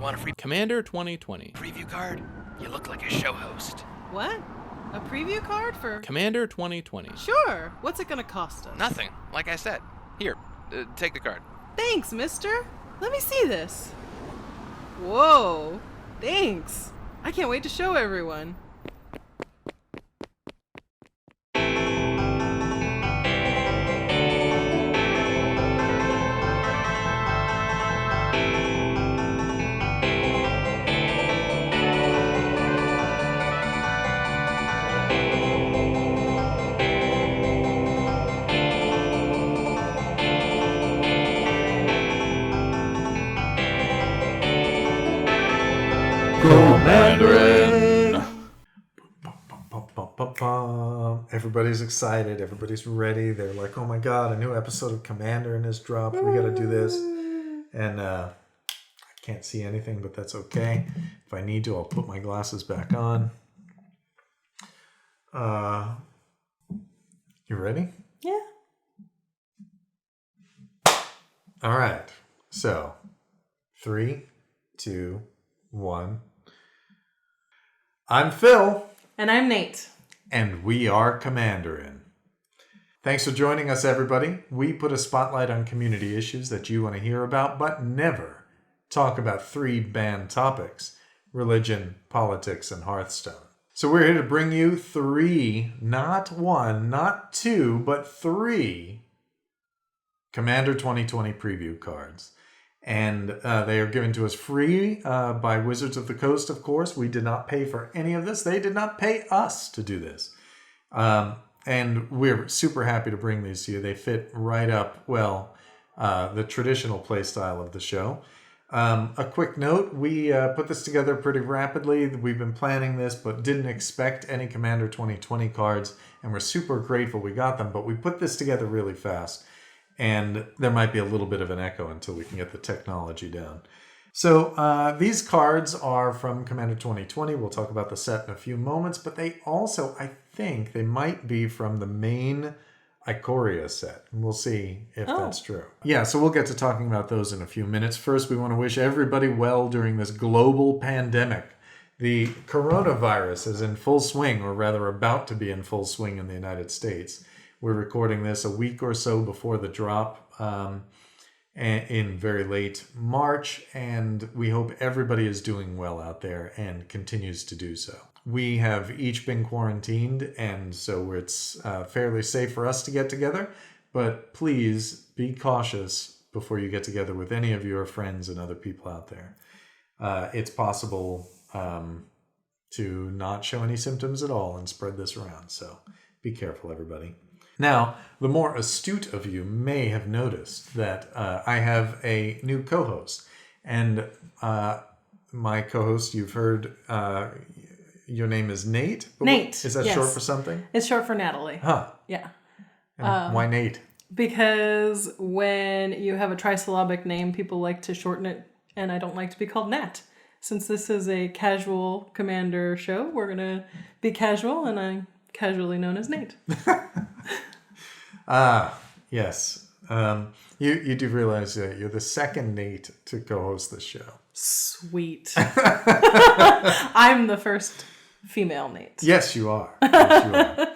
want a free Commander 2020. preview card? You look like a show host. What? A preview card for... Commander 2020. Sure. What's it gonna cost us? Nothing, like I said. Here, take the card. Thanks, mister. Let me see this. Whoa. Thanks. I can't wait to show everyone. Everybody's excited. Everybody's ready. They're like, oh my God, a new episode of Commander and has dropped. We got to do this. And I can't see anything, but that's okay. If I need to, I'll put my glasses back on. You ready? Yeah. All right. So, 3, 2, 1. I'm Phil. And I'm Nate. And we are Commanderin. Thanks for joining us, everybody. We put a spotlight on community issues that you want to hear about, but never talk about 3 banned topics: religion, politics, and Hearthstone. So we're here to bring you 3, not 1, not 2, but 3 Commander 2020 preview cards. And they are given to us free by Wizards of the Coast, of course. We did not pay for any of this. They did not pay us to do this. And we're super happy to bring these to you. They fit right up, well, the traditional play style of the show. A quick note, we put this together pretty rapidly. We've been planning this, but didn't expect any Commander 2020 cards. And we're super grateful we got them, but we put this together really fast. And there might be a little bit of an echo until we can get the technology down. So these cards are from Commander 2020. We'll talk about the set in a few moments, but they also, I think, they might be from the main Ikoria set. We'll see if that's true. Yeah, so we'll get to talking about those in a few minutes. First, we want to wish everybody well during this global pandemic. The coronavirus is in full swing, or rather about to be in full swing in the United States. We're recording this a week or so before the drop in very late March, and we hope everybody is doing well out there and continues to do so. We have each been quarantined, and so it's fairly safe for us to get together, but please be cautious before you get together with any of your friends and other people out there. It's possible to not show any symptoms at all and spread this around, so be careful, everybody. Now, the more astute of you may have noticed that I have a new co-host. And my co-host, you've heard, your name is Nate? Nate, Is that yes. short for something? It's short for Natalie. Huh. Yeah. And why Nate? Because when you have a trisyllabic name, people like to shorten it, and I don't like to be called Nat. Since this is a casual Commander show, we're going to be casual, and I'm casually known as Nate. Yes. You do realize that you're the second Nate to co-host this show. Sweet. I'm the first female Nate. Yes, you are. Yes, you are.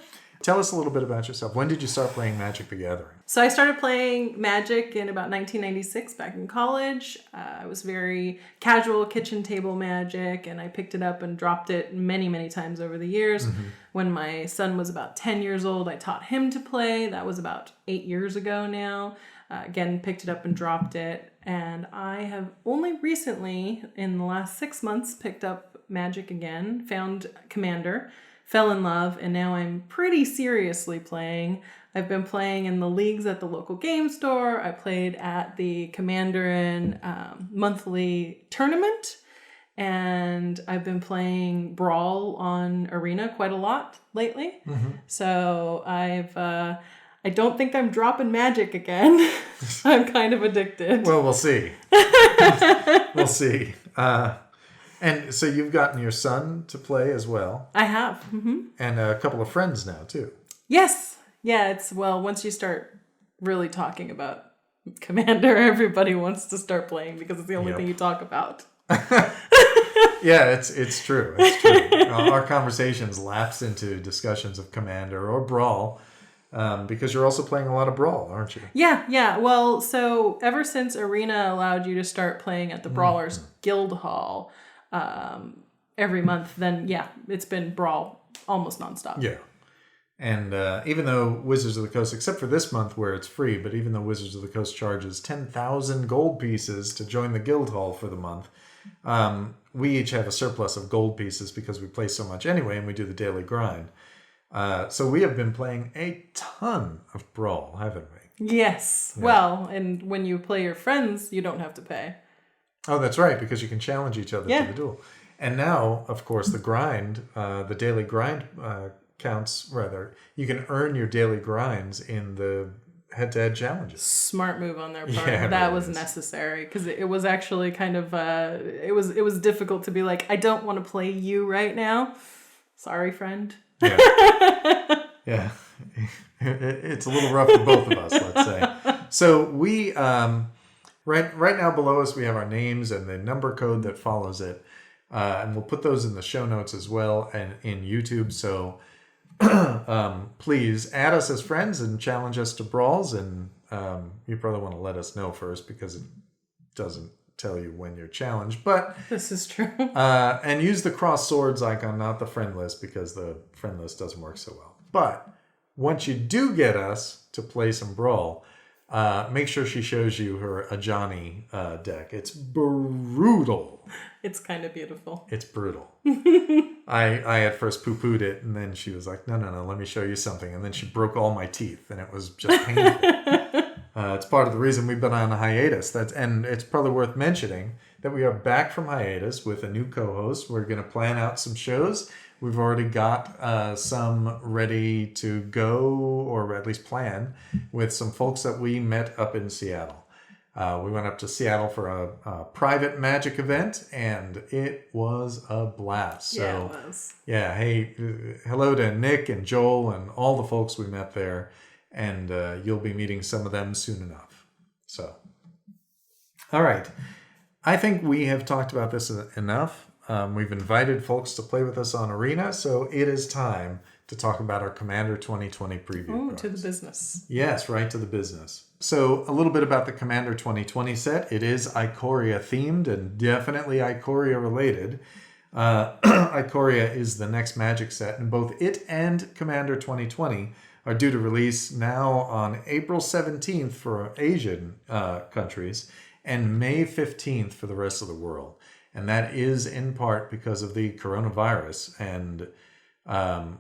Tell us a little bit about yourself. When did you start playing Magic the Gathering? So I started playing Magic in about 1996 back in college. I was very casual kitchen table Magic, and I picked it up and dropped it many, many times over the years. Mm-hmm. When my son was about 10 years old, I taught him to play. That was about 8 years ago now. Again, picked it up and dropped it. And I have only recently, in the last 6 months, picked up Magic again, found Commander, fell in love, and now I'm pretty seriously playing. I've been playing in the leagues at the local game store. I played at the Commanderin monthly tournament, and I've been playing Brawl on Arena quite a lot lately. Mm-hmm. So I don't think I'm dropping Magic again. I'm kind of addicted. Well, we'll see. We'll see. And so you've gotten your son to play as well. I have. Mm-hmm. And a couple of friends now, too. Yes. Yeah, it's, well, once you start really talking about Commander, everybody wants to start playing because it's the only thing you talk about. Yeah, it's true. It's true. Our conversations lapse into discussions of Commander or Brawl, because you're also playing a lot of Brawl, aren't you? Yeah. Well, so ever since Arena allowed you to start playing at the Brawlers Guild Hall every month, then it's been Brawl almost nonstop. Yeah. And even though Wizards of the Coast, except for this month where it's free, but even though Wizards of the Coast charges 10,000 gold pieces to join the Guild Hall for the month, we each have a surplus of gold pieces because we play so much anyway and we do the daily grind. So we have been playing a ton of Brawl, haven't we? Yes. Yeah. Well, and when you play your friends, you don't have to pay. Oh, that's right, because you can challenge each other to the duel. And now, of course, the grind, the daily grind counts, rather. You can earn your daily grinds in the head-to-head challenges. Smart move on their part. Yeah, that was necessary, because it was actually kind of, it was difficult to be like, I don't want to play you right now. Sorry, friend. Yeah. It's a little rough for both of us, let's say. So we, right now below us, we have our names and the number code that follows it. And we'll put those in the show notes as well and in YouTube. So please add us as friends and challenge us to brawls. And you probably want to let us know first because it doesn't tell you when you're challenged. But this is true. And use the cross swords icon, not the friend list, because the friend list doesn't work so well. But once you do get us to play some brawl, make sure she shows you her Ajani deck. It's brutal. It's kind of beautiful. It's brutal. I at first poo-pooed it, and then she was like, no, let me show you something. And then she broke all my teeth, and it was just painful. It's part of the reason we've been on a hiatus. And it's probably worth mentioning that we are back from hiatus with a new co-host. We're going to plan out some shows. We've already got some ready to go, or at least plan, with some folks that we met up in Seattle. We went up to Seattle for a private Magic event, and it was a blast. So, yeah, it was. Yeah, hey, hello to Nick and Joel and all the folks we met there, and you'll be meeting some of them soon enough. So, all right. I think we have talked about this enough. We've invited folks to play with us on Arena, so it is time to talk about our Commander 2020 preview. Oh, to the business. Yes, right to the business. So a little bit about the Commander 2020 set. It is Ikoria themed and definitely Ikoria related. Ikoria is the next Magic set, and both it and Commander 2020 are due to release now on April 17th for Asian countries and May 15th for the rest of the world. And that is in part because of the coronavirus. And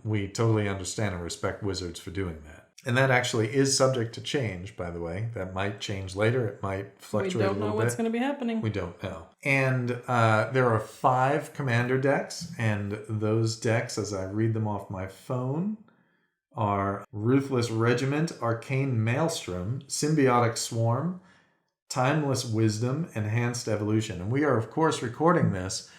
we totally understand and respect Wizards for doing that. And that actually is subject to change, by the way. That might change later. It might fluctuate a little bit. We don't know what's going to be happening. We don't know. And there are 5 Commander decks. And those decks, as I read them off my phone, are Ruthless Regiment, Arcane Maelstrom, Symbiotic Swarm, Timeless Wisdom, Enhanced Evolution. And we are, of course, recording this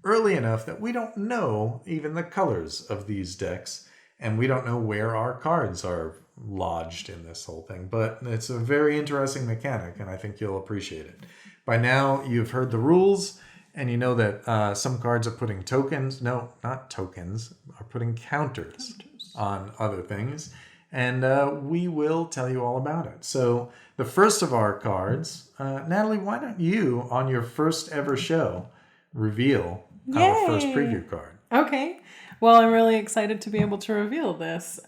early enough that we don't know even the colors of these decks, and we don't know where our cards are lodged in this whole thing. But it's a very interesting mechanic, and I think you'll appreciate it. By now, you've heard the rules, and you know that some cards are putting tokens, no, not tokens, are putting counters on other things. And we will tell you all about it. So the first of our cards, Natalie, why don't you, on your first ever show, reveal our first preview card? Okay. Well, I'm really excited to be able to reveal this.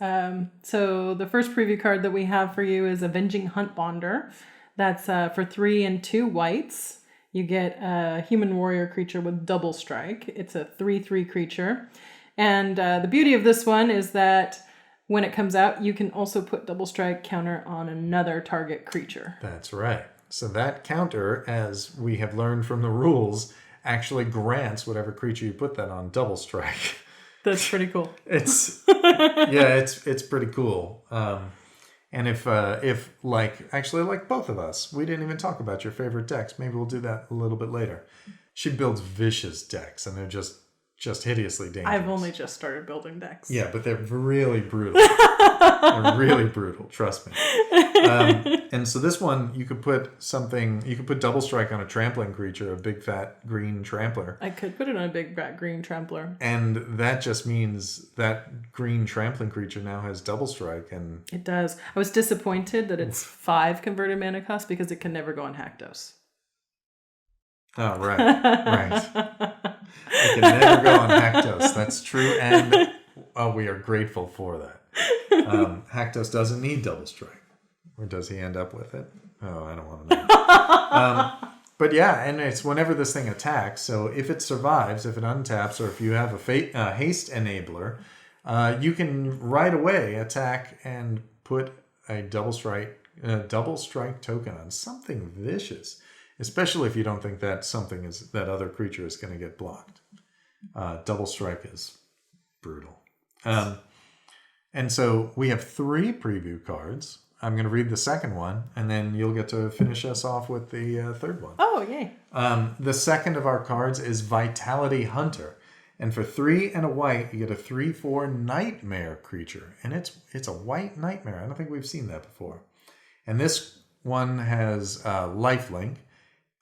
So the first preview card that we have for you is Avenging Hunt Bonder. That's for 3 and 2 whites. You get a human warrior creature with double strike. It's a 3/3 creature. And the beauty of this one is that when it comes out, you can also put double strike counter on another target creature. That's right. So that counter, as we have learned from the rules, actually grants whatever creature you put that on double strike. That's pretty cool. It's pretty cool. And if like both of us, we didn't even talk about your favorite decks. Maybe we'll do that a little bit later. She builds vicious decks, and they're just hideously dangerous. I've only just started building decks. Yeah, but they're really brutal. They're really brutal, trust me. And so this one, you could put double strike on a trampling creature, a big fat green trampler. I could put it on a big fat green trampler. And that just means that green trampling creature now has double strike. And It does. I was disappointed that it's 5 converted mana cost because it can never go on Hackdos. oh, right. It can never go on Hackdos. That's true. And we are grateful for that. Hackdos doesn't need double strike. Or does he end up with it? Oh, I don't want to know. But yeah, and it's whenever this thing attacks. So if it survives, if it untaps, or if you have a haste enabler, you can right away attack and put a double strike token on something vicious. Especially if you don't think that other creature is going to get blocked. Double strike is brutal. And so we have 3 preview cards. I'm going to read the second one, and then you'll get to finish us off with the third one. Oh, yay. The second of our cards is Vitality Hunter. And for 3 and a white, you get a 3/4 nightmare creature. And it's a white nightmare. I don't think we've seen that before. And this one has lifelink.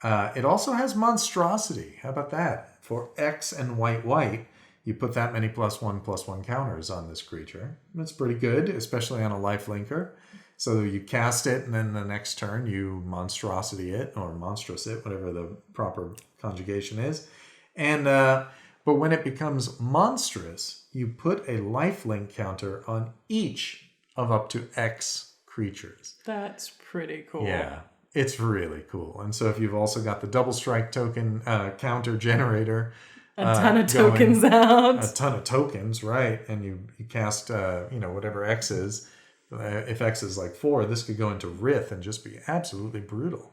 It also has monstrosity. How about that? For X and white, you put that many +1/+1 counters on this creature. That's pretty good, especially on a lifelinker. So you cast it, and then the next turn you monstrosity it, or monstrous it, whatever the proper conjugation is. And but when it becomes monstrous, you put a lifelink counter on each of up to X creatures. That's pretty cool. Yeah, it's really cool. And so if you've also got the double strike token counter generator, a ton of tokens out. A ton of tokens, right? And you cast whatever X is. If X is like 4, this could go into Rith and just be absolutely brutal.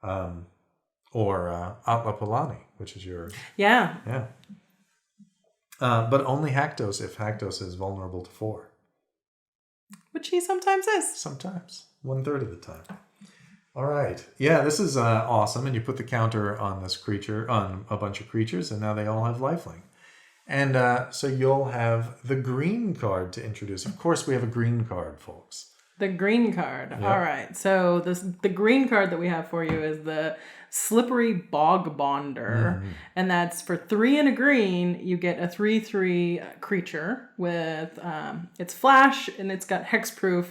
Or Atla Palani, which is your... Yeah. Yeah. But only Hackdos if Hackdos is vulnerable to 4. Which he sometimes is. Sometimes. 1/3 of the time. All right. Yeah, this is awesome. And you put the counter on this creature, on a bunch of creatures, and now they all have lifelink. And so you'll have the green card to introduce. Of course, we have a green card, folks. The green card. Yep. All right. So the green card that we have for you is the Slippery Bog Bonder. And that's for 3 and a green. You get a 3/3 creature with its flash, and it's got hexproof.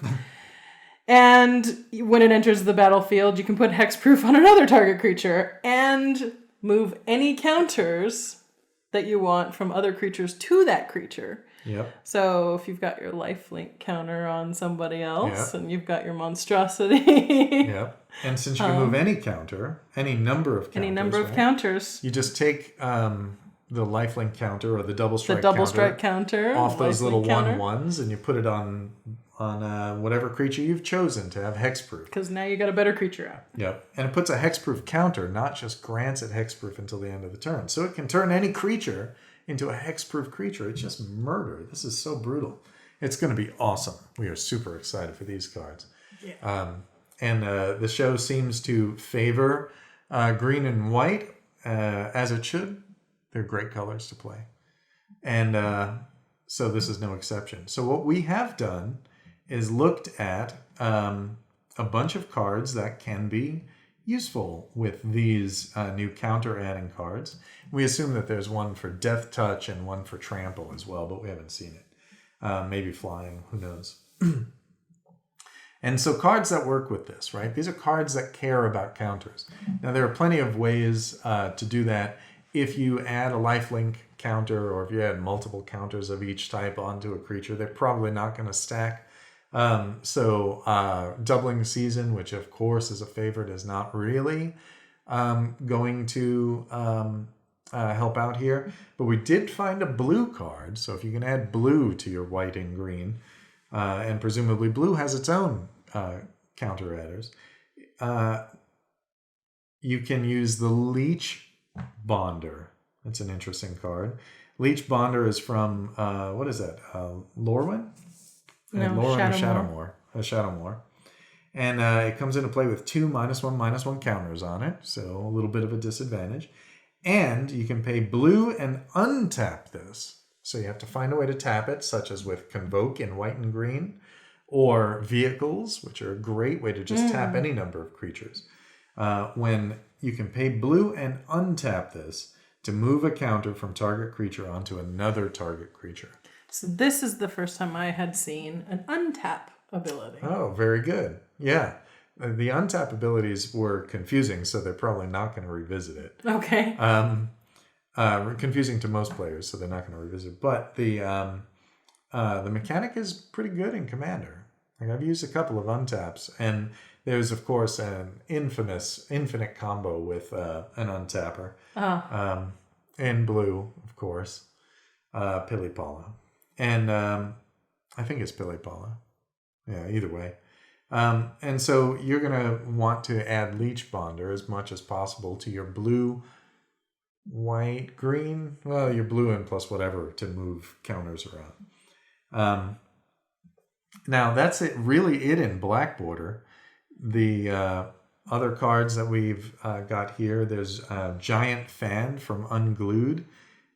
And when it enters the battlefield, you can put hexproof on another target creature and move any counters that you want from other creatures to that creature. Yep. So if you've got your lifelink counter on somebody else, Yep. and you've got your monstrosity. Yep. And since you can move any counter, any number of counters. Counters. You just take the lifelink counter or the double strike counter off those little counter. 1/1s, and you put it on whatever creature you've chosen to have hexproof. Because now you got a better creature out. Yep. And it puts a hexproof counter, not just grants it hexproof until the end of the turn. So it can turn any creature into a hexproof creature. It's just murder. This is so brutal. It's going to be awesome. We are super excited for these cards. Yeah. And the show seems to favor green and white, as it should. They're great colors to play. And so this is no exception. So what we have done is looked at a bunch of cards that can be useful with these new counter-adding cards. We assume that there's one for Death Touch and one for Trample as well, but we haven't seen it. Maybe Flying, who knows. And so cards that work with this, right? These are cards that care about counters. Now, there are plenty of ways to do that. If you add a lifelink counter, or if you add multiple counters of each type onto a creature, they're probably not going to stack. Doubling Season, which of course is a favorite, is not really going to help out here. But we did find a blue card, so if you can add blue to your white and green, and presumably blue has its own counter adders, you can use the Leech Bonder. That's an interesting card. Leech Bonder is from, what is that, Lorwyn? No, Shadowmoor. And it comes into play with 2 -1/-1 counters on it, so a little bit of a disadvantage. And you can pay blue and untap this. So you have to find a way to tap it, such as with Convoke in white and green. or vehicles, which are a great way to just tap any number of creatures. When you can pay blue and untap this to move a counter from target creature onto another target creature. So this is the first time I had seen an untap ability. Oh, very good. Yeah. The untap abilities were confusing, so they're probably not going to revisit it. Okay. Confusing to most players, so they're not going to revisit. But the mechanic is pretty good in Commander. Like, I've used a couple of untaps, and there's of course an infinite combo with an untapper. In blue, of course, Pilipala, and I think it's Pilipala. Yeah, either way. And so you're gonna want to add Leech Bonder as much as possible to your blue, white, green. Well, your blue and plus whatever to move counters around. Now that's it. Really, it in black border. The other cards that we've got here. There's Giant Fan from Unglued,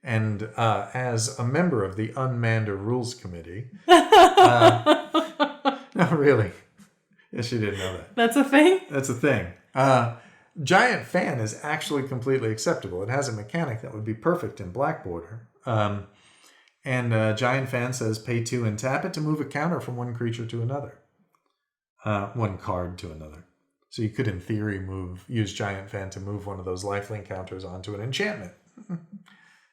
and as a member of the Unmander Rules Committee. No, really. Yes, you didn't know that. That's a thing? That's a thing. Giant Fan is actually completely acceptable. It has a mechanic that would be perfect in black border. And Giant Fan says pay 2 and tap it to move a counter from one creature to another. One card to another. So you could, in theory, use Giant Fan to move one of those lifelink counters onto an enchantment.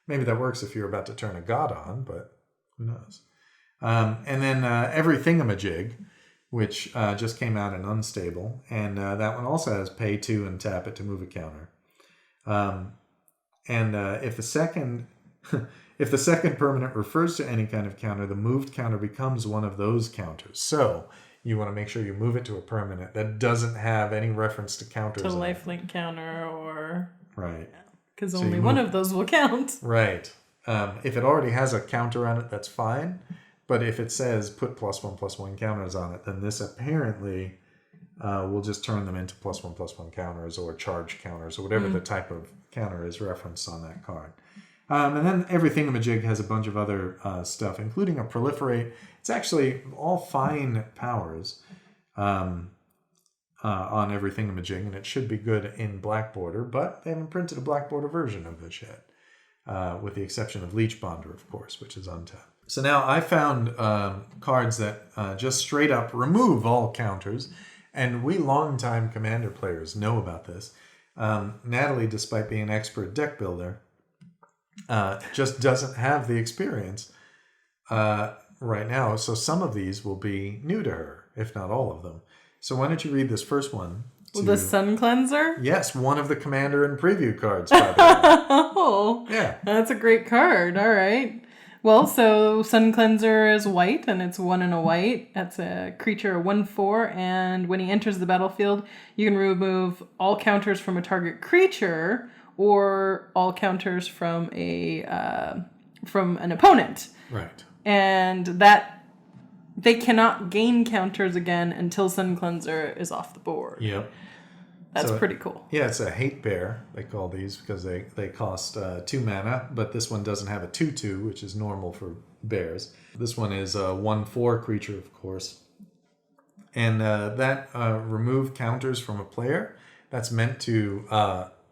Maybe that works if you're about to turn a god on, but who knows? And then Every Thingamajig, which just came out in Unstable, and that one also has pay 2 and tap it to move a counter. If the second if the second permanent refers to any kind of counter, the moved counter becomes one of those counters. So you want to make sure you move it to a permanent that doesn't have any reference to counters. To lifelink counter or... Right. Because only one of those will count. Right. If it already has a counter on it, that's fine. But if it says put +1/+1 counters on it, then this apparently will just turn them into +1/+1 counters or charge counters or whatever the type of counter is referenced on that card. And then Every Thingamajig has a bunch of other stuff, including a Proliferate. It's actually all fine powers on Every Thingamajig, and it should be good in black border, but they haven't printed a black border version of this yet, with the exception of Leech Bonder, of course, which is untapped. So now I found cards that just straight up remove all counters, and we longtime Commander players know about this. Natalie, despite being an expert deck builder, just doesn't have the experience right now. So some of these will be new to her, if not all of them. So why don't you read this first one? The Sun Cleanser? Yes, one of the Commander and Preview cards, by the way. Oh, yeah. That's a great card. All right. Well, so Sun Cleanser is white, and it's 1 and a white. That's a creature, a 1/4, and when he enters the battlefield, you can remove all counters from a target creature or all counters from an opponent. Right. And that they cannot gain counters again until Sun Cleanser is off the board. Yep. That's pretty cool. Yeah, it's a hate bear, they call these, because they cost 2 mana, but this one doesn't have a 2/2, which is normal for bears. This one is a 1/4 creature, of course. And that remove counters from a player, that's meant to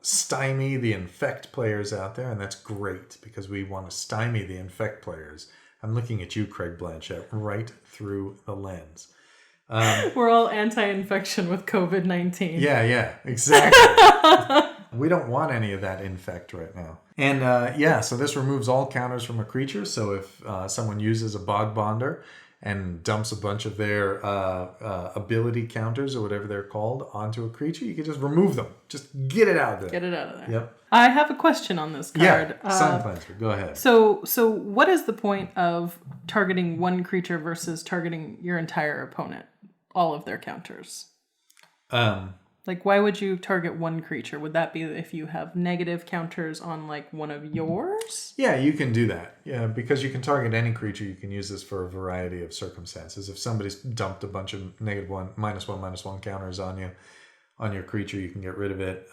stymie the infect players out there, and that's great, because we want to stymie the infect players. I'm looking at you, Craig Blanchett, right through the lens. We're all anti-infection with COVID-19. Yeah, exactly. We don't want any of that infect right now. And so this removes all counters from a creature. So if someone uses a Bog Bonder and dumps a bunch of their ability counters or whatever they're called onto a creature, you can just remove them. Just get it out of there. Get it out of there. Yep. I have a question on this card. Yeah, Sun Cleanser. Go ahead. So what is the point of targeting one creature versus targeting your entire opponent? All of their counters. Like, why would you target one creature? Would that be if you have negative counters on, like, one of yours? Yeah, you can do that. Yeah, because you can target any creature. You can use this for a variety of circumstances. If somebody's dumped a bunch of -1, -1 counters on your creature, you can get rid of it.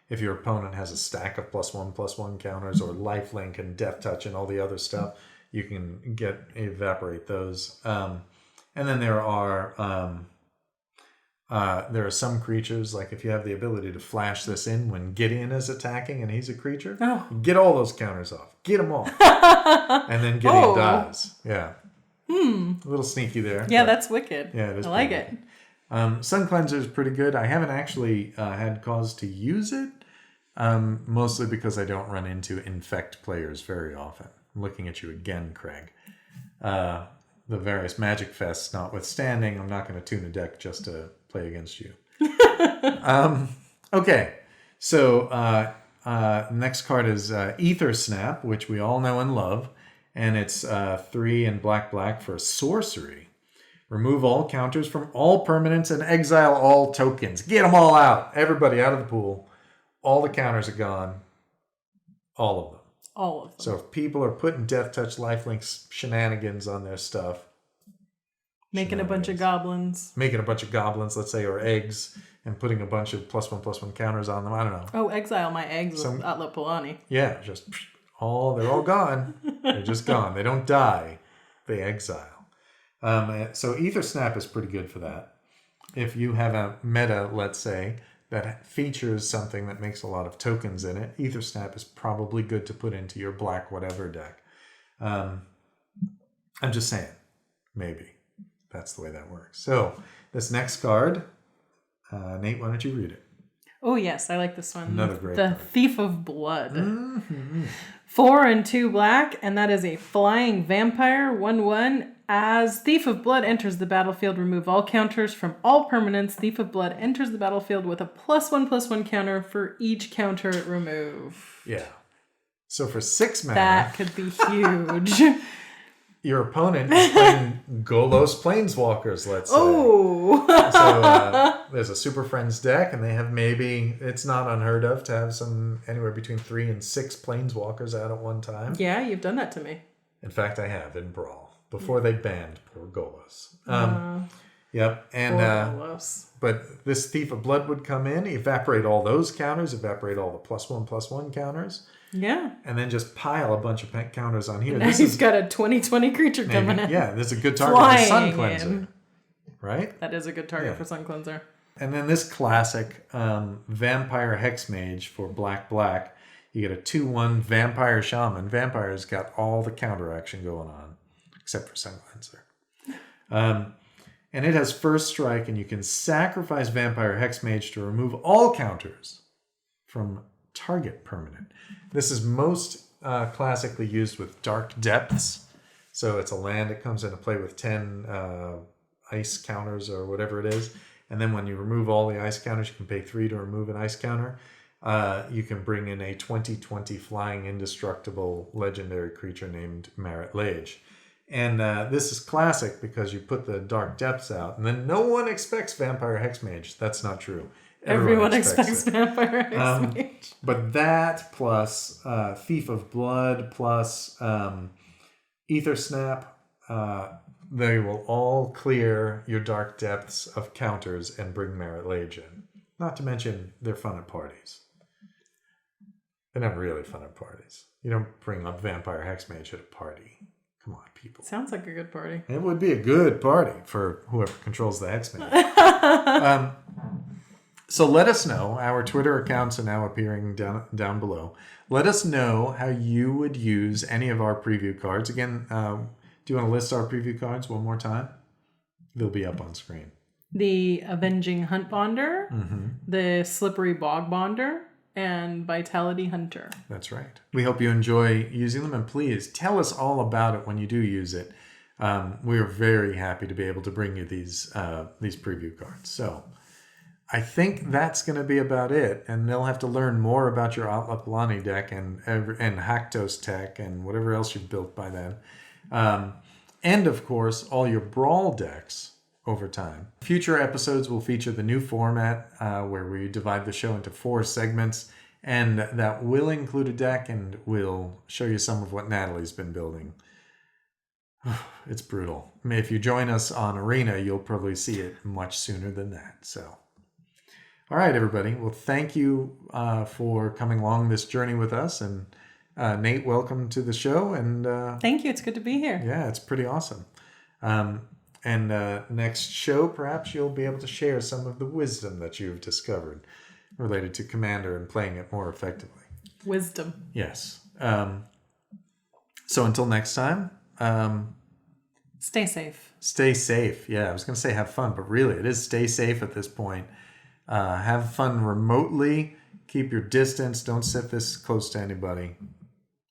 If your opponent has a stack of +1/+1 counters or lifelink and death touch and all the other stuff, you can evaporate those. And then there are some creatures, like if you have the ability to flash this in when Gideon is attacking and he's a creature, get all those counters off. Get them all. And then Gideon dies. Yeah. A little sneaky there. Yeah, that's wicked. Yeah, it is. I like it. Sun Cleanser is pretty good. I haven't actually had cause to use it, mostly because I don't run into infect players very often. I'm looking at you again, Craig. The various Magic Fests notwithstanding, I'm not going to tune a deck just to play against you. Okay, so next card is Ether Snap, which we all know and love, and it's 3 and black for sorcery. Remove all counters from all permanents and exile all tokens. Get them all out. Everybody out of the pool. All the counters are gone. All of them. All of them. So if people are putting Death Touch Lifelinks shenanigans on their stuff. Making a bunch of goblins. Making a bunch of goblins, let's say, or eggs, and putting a bunch of +1/+1 counters on them. I don't know. Oh, exile my eggs with Atla Polani. Yeah, just they're all gone. They're just gone. They don't die. They exile. So Ether Snap is pretty good for that. If you have a meta, let's say, that features something that makes a lot of tokens in it, Ether Snap is probably good to put into your black whatever deck. I'm just saying. Maybe. That's the way that works. So this next card, Nate, why don't you read it? Oh, yes. I like this one. Another great The card. Thief of Blood. 4 and 2 black, and that is a flying vampire, 1/1. As Thief of Blood enters the battlefield, remove all counters from all permanents. Thief of Blood enters the battlefield with a +1/+1 counter for each counter it remove. Yeah. So for 6 mana, That could be huge. your opponent is playing Golos Planeswalkers, let's say. Oh! So there's a Super Friends deck, and they have it's not unheard of to have anywhere between 3 and 6 Planeswalkers out at one time. Yeah, you've done that to me. In fact, I have in Brawl. Before they banned poor Golos. Yep. And but this Thief of Blood would come in, evaporate all those counters, evaporate all the +1/+1 counters. Yeah. And then just pile a bunch of counters on here. Now he's got a 20/20 creature coming in. Yeah, this is a good target for Sun Cleanser. Right? That is a good target for Sun Cleanser. And then this classic Vampire Hexmage for black. You get a 2/1 Vampire Shaman. Vampire's got all the counter action going on. Except for Sun Cleanser. And it has first strike, and you can sacrifice Vampire Hexmage to remove all counters from target permanent. This is most classically used with Dark Depths. So it's a land that comes into play with 10 ice counters or whatever it is. And then when you remove all the ice counters, you can pay 3 to remove an ice counter. You can bring in a 20/20 flying indestructible legendary creature named Marit Lage. And this is classic because you put the Dark Depths out, and then no one expects Vampire Hexmage. That's not true. Everyone expects Vampire Hexmage. But that plus Thief of Blood plus Ether Snap, they will all clear your Dark Depths of counters and bring Marit Lage in. Not to mention, they're fun at parties. They're not really fun at parties. You don't bring up Vampire Hexmage at a party. Come on, people. Sounds like a good party. It would be a good party for whoever controls the Hexmage. So let us know. Our Twitter accounts are now appearing down below. Let us know how you would use any of our preview cards. Again, do you want to list our preview cards one more time? They'll be up on screen. The Avenging Hunt Bonder, the Slippery Bog Bonder, and Vitality Hunter. That's right. We hope you enjoy using them, and please tell us all about it when you do use it. We are very happy to be able to bring you these preview cards. So I think that's going to be about it, and they'll have to learn more about your Atla Polani deck and Haktos tech and whatever else you've built by then. And of course, all your Brawl decks over time. Future episodes will feature the new format where we divide the show into 4 segments, and that will include a deck, and we'll show you some of what Natalie's been building. It's brutal. I mean, if you join us on Arena, you'll probably see it much sooner than that. So, all right, everybody. Well, thank you for coming along this journey with us, and Nate, welcome to the show. And thank you. It's good to be here. Yeah, it's pretty awesome. And next show, perhaps you'll be able to share some of the wisdom that you've discovered related to Commander and playing it more effectively. Wisdom. Yes. So until next time, stay safe. Stay safe. Yeah, I was going to say have fun, but really it is stay safe at this point. Have fun remotely. Keep your distance. Don't sit this close to anybody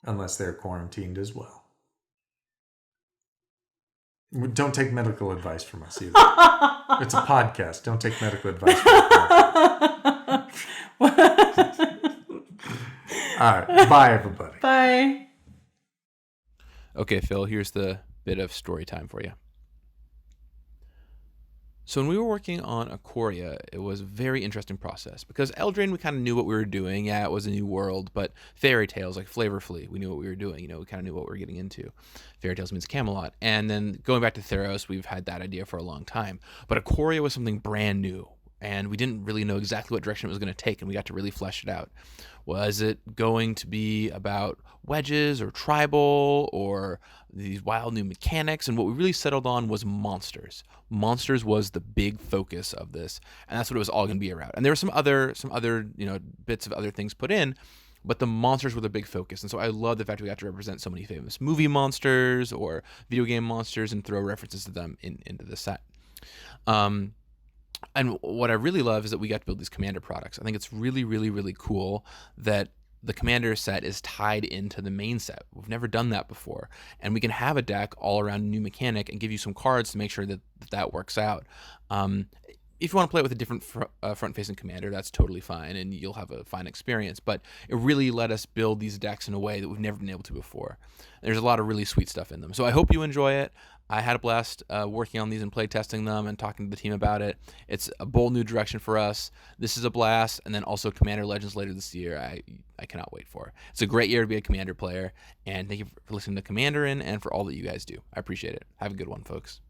unless they're quarantined as well. Don't take medical advice from us either. It's a podcast. Don't take medical advice from us. All right. Bye, everybody. Bye. Okay, Phil, here's the bit of story time for you. So when we were working on Ikoria, it was a very interesting process because Eldraine, we kind of knew what we were doing. Yeah, it was a new world, but fairy tales like Flavorfully, we knew what we were doing. We kind of knew what we were getting into. Fairy tales means Camelot. And then going back to Theros, we've had that idea for a long time. But Ikoria was something brand new, and we didn't really know exactly what direction it was going to take, and we got to really flesh it out. Was it going to be about wedges or tribal or these wild new mechanics? And what we really settled on was monsters. Monsters was the big focus of this, and that's what it was all going to be around. And there were some other bits of other things put in, but the monsters were the big focus. And so I love the fact we got to represent so many famous movie monsters or video game monsters and throw references to them into the set. And what I really love is that we got to build these Commander products. I think it's really, really, really cool that the Commander set is tied into the main set. We've never done that before. And we can have a deck all around a new mechanic and give you some cards to make sure that works out. If you want to play it with a different front-facing Commander, that's totally fine, and you'll have a fine experience. But it really let us build these decks in a way that we've never been able to before. There's a lot of really sweet stuff in them. So I hope you enjoy it. I had a blast working on these and play testing them and talking to the team about it. It's a bold new direction for us. This is a blast. And then also Commander Legends later this year, I cannot wait for. It's a great year to be a Commander player. And thank you for listening to Commander and for all that you guys do. I appreciate it. Have a good one, folks.